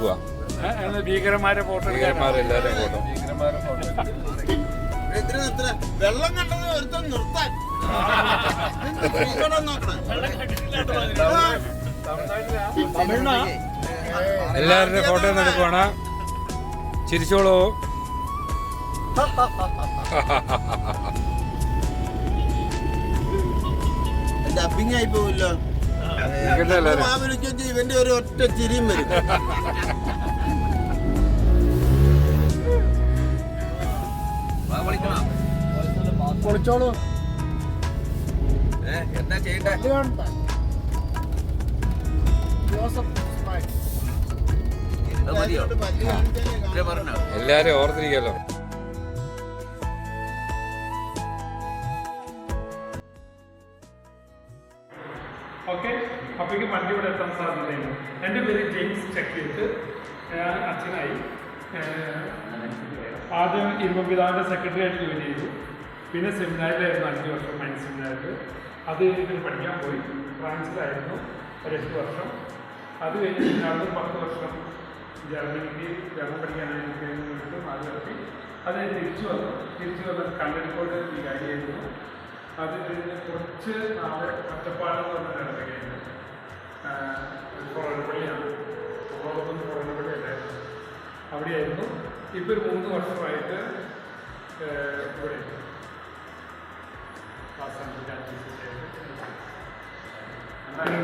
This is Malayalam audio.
എടുക്കുക. ഭീകരന്മാരെ ഫോട്ടോ ഭീകരന്മാരെല്ലാവരും ഫോട്ടോ. വെള്ളം കണ്ടത് ഒരുത്തം നിർത്താൻ എല്ലാവരുടെ ഫോട്ടോ എടുക്കുവാണ്. ചിരിച്ചോളൂ. ഡബിങ് ആയി പോവില്ലോ. ഇവന്റെ ഒരു ഒറ്റ ചിരിയും വരും. പൊളിച്ചോളൂ. എന്താ ചെയ്യണ്ടേ? എല്ലാരും ഓർത്തിരിക്കല്ലോ. ഓക്കെ, അപ്പോഴേക്ക് വണ്ടി ഇവിടെ എത്താൻ സാധ്യതയുണ്ട്. എൻ്റെ പേര് ജെയിംസ് ചെക്കിയിട്ട് ഞാൻ അച്ഛനായി. ആദ്യം ഇരുമ്പപിതാവിൻ്റെ സെക്രട്ടറി ആയിട്ട് ജോലി ചെയ്തു. പിന്നെ സെമിനാറിലായിരുന്നു 5 വർഷം, മൈൻസ് സെമിനാറിൽ. അത് കഴിഞ്ഞിട്ട് പഠിക്കാൻ പോയി. ഫ്രാൻസിലായിരുന്നു ഒരു 8 വർഷം. അത് കഴിഞ്ഞ് പിന്നെ അവിടെ 10 വർഷം ജർമ്മനിക്ക് ജർമ്മൻ പഠിക്കാനായിട്ട് വേണ്ടിയിട്ട് അത് നടത്തി. അത് തിരിച്ചു വന്ന് കല്ലടിക്കോട് ഈ കാര്യമായിരുന്നു. അത് കഴിഞ്ഞ് കുറച്ച് നാളെ ഒറ്റപ്പാടെന്ന് പറഞ്ഞ ഇടവകയായിരുന്നു. കൊറോണപ്പള്ളിയാണ്, നമ്മളോടൊപ്പം കൊറോണപ്പള്ളി അല്ലായിരുന്നു, അവിടെയായിരുന്നു. ഇപ്പോൾ ഒരു 3 വർഷമായിട്ട് ഇവിടെ എന്നാലും